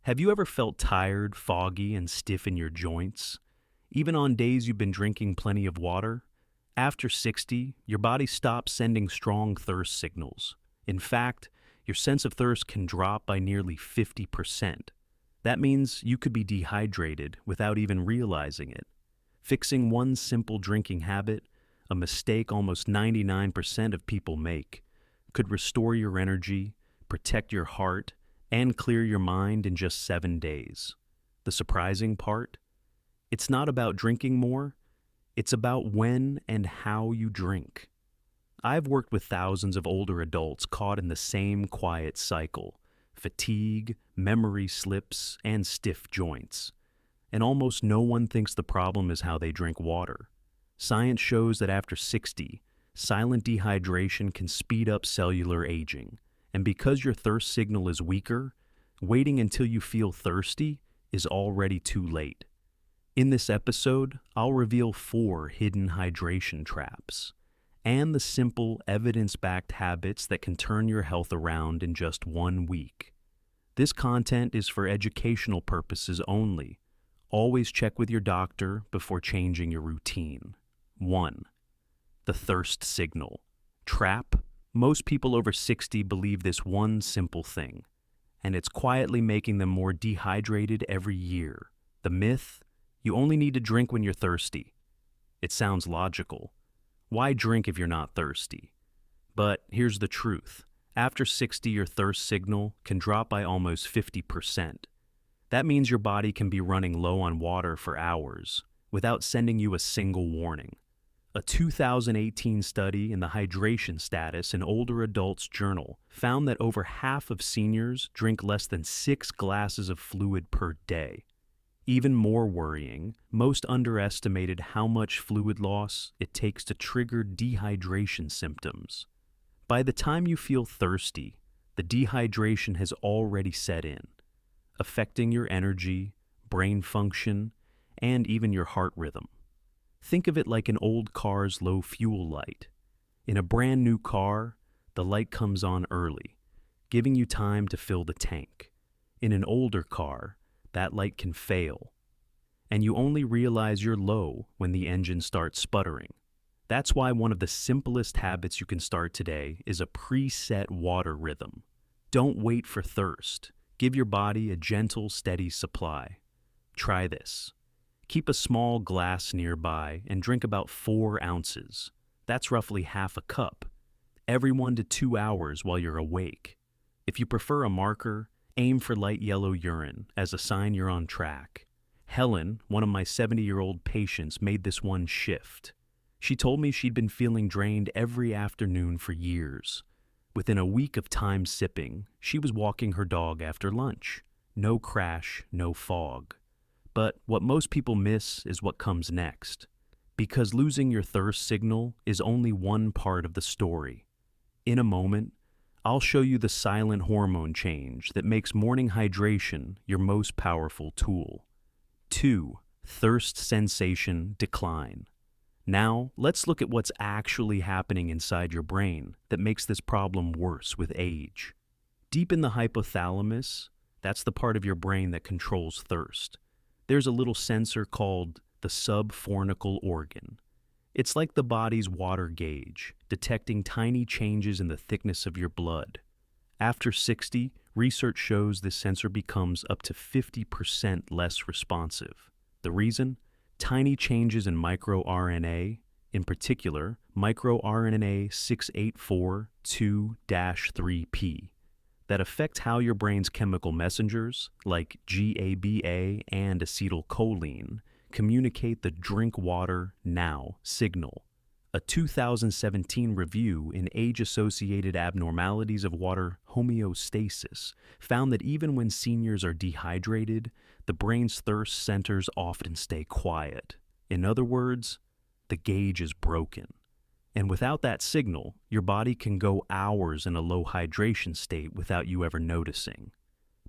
Have you ever felt tired, foggy, and stiff in your joints? Even on days you've been drinking plenty of water? After 60, your body stops sending strong thirst signals. In fact, your sense of thirst can drop by nearly 50%. That means you could be dehydrated without even realizing it. Fixing one simple drinking habit, a mistake almost 99% of people make, could restore your energy, protect your heart, and clear your mind in just 7 days. The surprising part? It's not about drinking more, it's about when and how you drink. I've worked with thousands of older adults caught in the same quiet cycle: fatigue, memory slips, and stiff joints. And almost no one thinks the problem is how they drink water. Science shows that after 60, silent dehydration can speed up cellular aging. And because your thirst signal is weaker, waiting until you feel thirsty is already too late. In this episode, I'll reveal 4 hidden hydration traps and the simple, evidence-backed habits that can turn your health around in just 1 week. This content is for educational purposes only. Always check with your doctor before changing your routine. 1. The thirst signal. Trap. Most people over 60 believe this one simple thing, and it's quietly making them more dehydrated every year. The myth: you only need to drink when you're thirsty. It sounds logical. Why drink if you're not thirsty? But here's the truth. After 60, your thirst signal can drop by almost 50%. That means your body can be running low on water for hours without sending you a single warning. A 2018 study in the Hydration Status in Older Adults Journal found that over half of seniors drink less than 6 glasses of fluid per day. Even more worrying, most underestimated how much fluid loss it takes to trigger dehydration symptoms. By the time you feel thirsty, the dehydration has already set in, affecting your energy, brain function, and even your heart rhythm. Think of it like an old car's low fuel light. In a brand new car, the light comes on early, giving you time to fill the tank. In an older car, that light can fail, and you only realize you're low when the engine starts sputtering. That's why one of the simplest habits you can start today is a preset water rhythm. Don't wait for thirst. Give your body a gentle, steady supply. Try this. Keep a small glass nearby and drink about 4 ounces. That's roughly half a cup, every 1 to 2 hours while you're awake. If you prefer a marker, aim for light yellow urine as a sign you're on track. Helen, one of my 70-year-old patients, made this one shift. She told me she'd been feeling drained every afternoon for years. Within a week of time sipping, she was walking her dog after lunch. No crash, no fog. But what most people miss is what comes next, because losing your thirst signal is only one part of the story. In a moment, I'll show you the silent hormone change that makes morning hydration your most powerful tool. 2. Thirst sensation decline. Now, let's look at what's actually happening inside your brain that makes this problem worse with age. Deep in the hypothalamus, that's the part of your brain that controls thirst, there's a little sensor called the subfornical organ. It's like the body's water gauge, detecting tiny changes in the thickness of your blood. After 60, research shows this sensor becomes up to 50% less responsive. The reason? Tiny changes in microRNA, in particular, microRNA 684-2-3P, that affect how your brain's chemical messengers, like GABA and acetylcholine, communicate the drink water now signal. A 2017 review in Age-Associated Abnormalities of Water Homeostasis found that even when seniors are dehydrated, the brain's thirst centers often stay quiet. In other words, the gauge is broken. And without that signal, your body can go hours in a low hydration state without you ever noticing.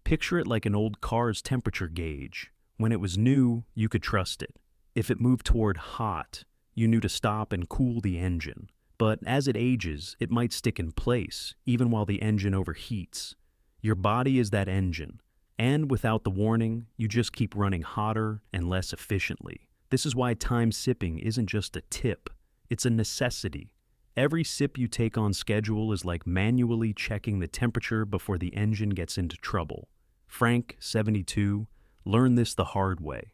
Picture it like an old car's temperature gauge. When it was new, you could trust it. If it moved toward hot, you knew to stop and cool the engine. But as it ages, it might stick in place, even while the engine overheats. Your body is that engine, And without the warning, you just keep running hotter and less efficiently. This is why time sipping isn't just a tip, it's a necessity. Every sip you take on schedule is like manually checking the temperature before the engine gets into trouble. Frank, 72, learned this the hard way.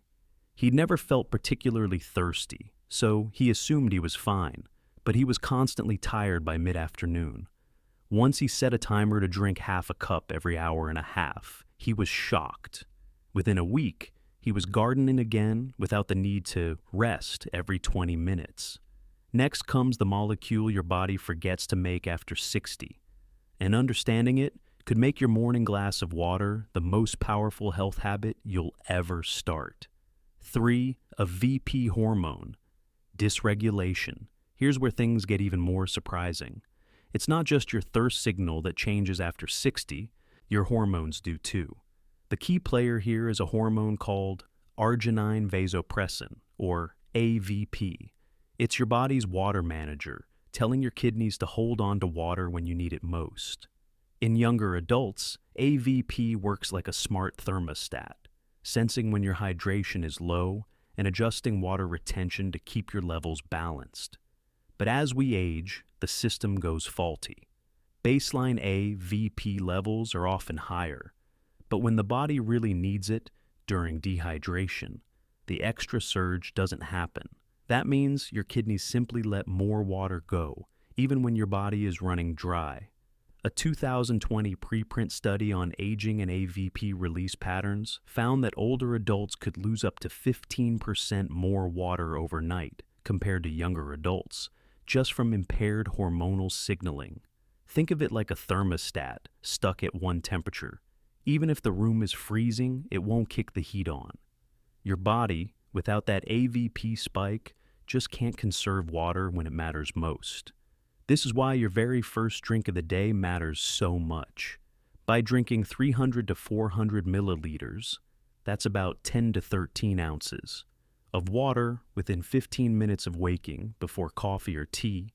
He'd never felt particularly thirsty, so he assumed he was fine, but he was constantly tired by mid-afternoon. Once he set a timer to drink half a cup every hour and a half, he was shocked. Within a week, he was gardening again without the need to rest every 20 minutes. Next comes the molecule your body forgets to make after 60, and understanding it could make your morning glass of water the most powerful health habit you'll ever start. 3. A VP hormone. Disregulation. Here's where things get even more surprising. It's not just your thirst signal that changes after 60, your hormones do too. The key player here is a hormone called arginine vasopressin, or AVP. It's your body's water manager, telling your kidneys to hold on to water when you need it most. In younger adults, AVP works like a smart thermostat, sensing when your hydration is low and adjusting water retention to keep your levels balanced. But as we age, the system goes faulty. Baseline AVP levels are often higher, but when the body really needs it, during dehydration, the extra surge doesn't happen. That means your kidneys simply let more water go, even when your body is running dry. A 2020 preprint study on aging and AVP release patterns found that older adults could lose up to 15% more water overnight compared to younger adults, just from impaired hormonal signaling. Think of it like a thermostat stuck at one temperature. Even if the room is freezing, it won't kick the heat on. Your body, without that AVP spike, just can't conserve water when it matters most. This is why your very first drink of the day matters so much. By drinking 300 to 400 milliliters, that's about 10 to 13 ounces, of water within 15 minutes of waking before coffee or tea,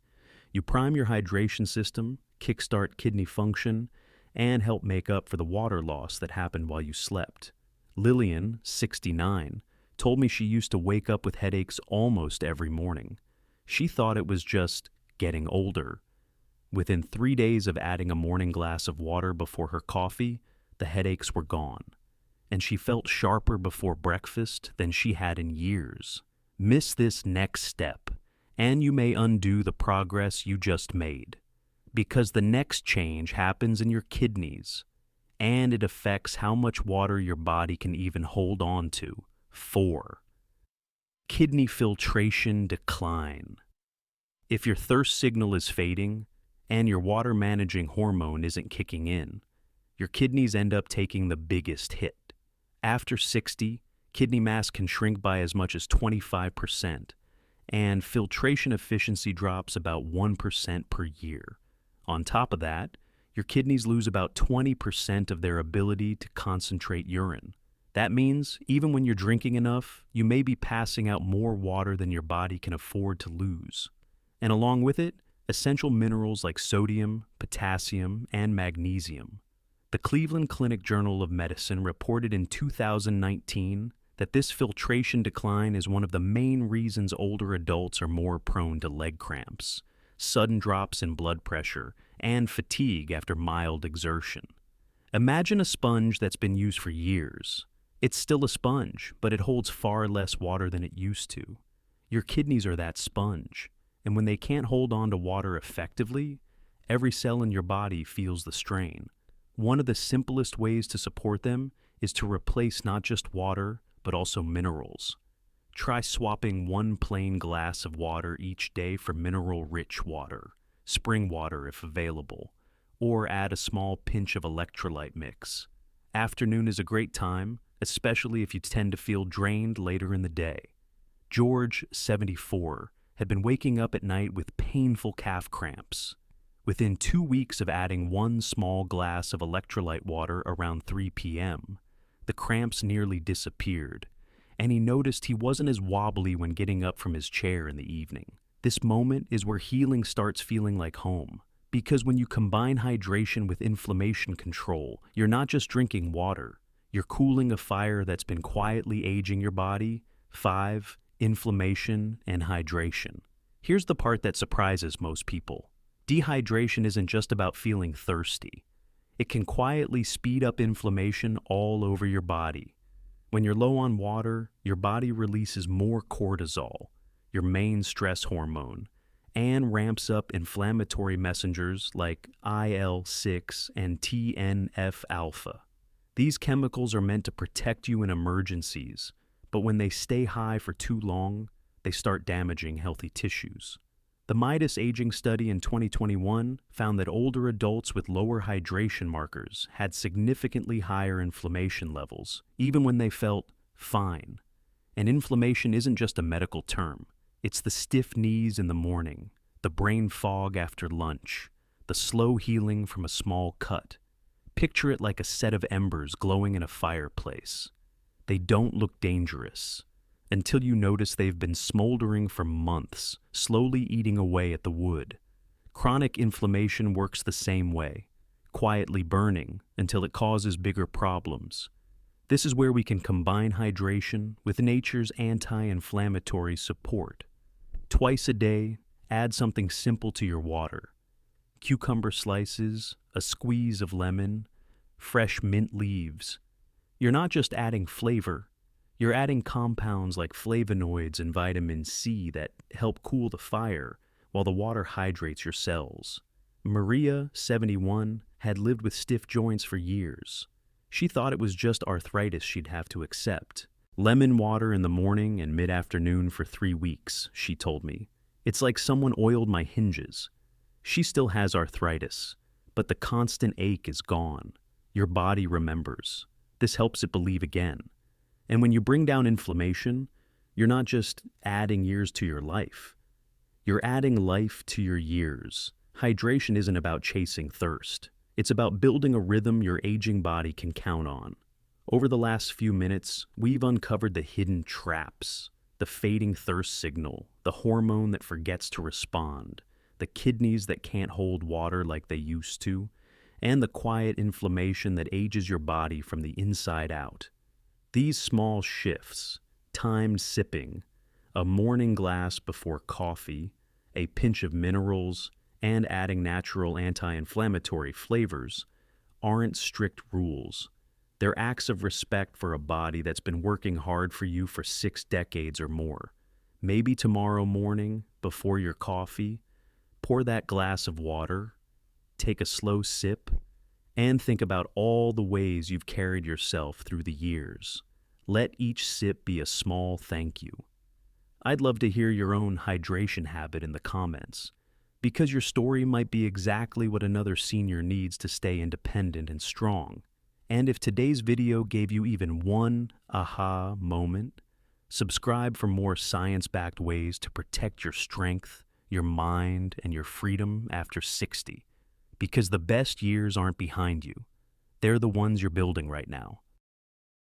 you prime your hydration system, kickstart kidney function, and help make up for the water loss that happened while you slept. Lillian, 69, told me she used to wake up with headaches almost every morning. She thought it was just getting older. Within 3 days of adding a morning glass of water before her coffee, the headaches were gone, and she felt sharper before breakfast than she had in years. Miss this next step, and you may undo the progress you just made, because the next change happens in your kidneys, and it affects how much water your body can even hold on to. 4. Kidney filtration decline. If your thirst signal is fading and your water-managing hormone isn't kicking in, your kidneys end up taking the biggest hit. After 60, kidney mass can shrink by as much as 25%, and filtration efficiency drops about 1% per year. On top of that, your kidneys lose about 20% of their ability to concentrate urine. That means, even when you're drinking enough, you may be passing out more water than your body can afford to lose. And along with it, essential minerals like sodium, potassium, and magnesium. The Cleveland Clinic Journal of Medicine reported in 2019 that this filtration decline is one of the main reasons older adults are more prone to leg cramps, sudden drops in blood pressure, and fatigue after mild exertion. Imagine a sponge that's been used for years. It's still a sponge, but it holds far less water than it used to. Your kidneys are that sponge, and when they can't hold on to water effectively, every cell in your body feels the strain. One of the simplest ways to support them is to replace not just water, but also minerals. Try swapping one plain glass of water each day for mineral-rich water, spring water if available, or add a small pinch of electrolyte mix. Afternoon is a great time, especially if you tend to feel drained later in the day. George, 74, had been waking up at night with painful calf cramps. Within 2 weeks of adding one small glass of electrolyte water around 3 p.m., the cramps nearly disappeared, and he noticed he wasn't as wobbly when getting up from his chair in the evening. This moment is where healing starts feeling like home, because when you combine hydration with inflammation control, you're not just drinking water, You're cooling a fire that's been quietly aging your body. 5. Inflammation and hydration. Here's the part that surprises most people. Dehydration isn't just about feeling thirsty. It can quietly speed up inflammation all over your body. When you're low on water, your body releases more cortisol, your main stress hormone, and ramps up inflammatory messengers like IL-6 and TNF-alpha. These chemicals are meant to protect you in emergencies, but when they stay high for too long, they start damaging healthy tissues. The Midas Aging Study in 2021 found that older adults with lower hydration markers had significantly higher inflammation levels, even when they felt fine. And inflammation isn't just a medical term. It's the stiff knees in the morning, the brain fog after lunch, the slow healing from a small cut. Picture it like a set of embers glowing in a fireplace. They don't look dangerous until you notice they've been smoldering for months, slowly eating away at the wood. Chronic inflammation works the same way, quietly burning until it causes bigger problems. This is where we can combine hydration with nature's anti-inflammatory support. Twice a day, add something simple to your water. Cucumber slices, a squeeze of lemon, fresh mint leaves. You're not just adding flavor, you're adding compounds like flavonoids and vitamin C that help cool the fire while the water hydrates your cells. Maria, 71, had lived with stiff joints for years. She thought it was just arthritis she'd have to accept. Lemon water in the morning and mid-afternoon for 3 weeks, she told me. It's like someone oiled my hinges. She still has arthritis, but the constant ache is gone. Your body remembers. This helps it believe again. And when you bring down inflammation, you're not just adding years to your life. You're adding life to your years. Hydration isn't about chasing thirst. It's about building a rhythm your aging body can count on. Over the last few minutes, we've uncovered the hidden traps, the fading thirst signal, the hormone that forgets to respond, the kidneys that can't hold water like they used to, and the quiet inflammation that ages your body from the inside out. These small shifts, timed sipping, a morning glass before coffee, a pinch of minerals, and adding natural anti-inflammatory flavors, aren't strict rules. They're acts of respect for a body that's been working hard for you for 6 decades or more. Maybe tomorrow morning, before your coffee, pour that glass of water, take a slow sip, and think about all the ways you've carried yourself through the years. Let each sip be a small thank you. I'd love to hear your own hydration habit in the comments, because your story might be exactly what another senior needs to stay independent and strong. And if today's video gave you even one aha moment, subscribe for more science-backed ways to protect your strength, your mind, and your freedom after 60. Because the best years aren't behind you. They're the ones you're building right now.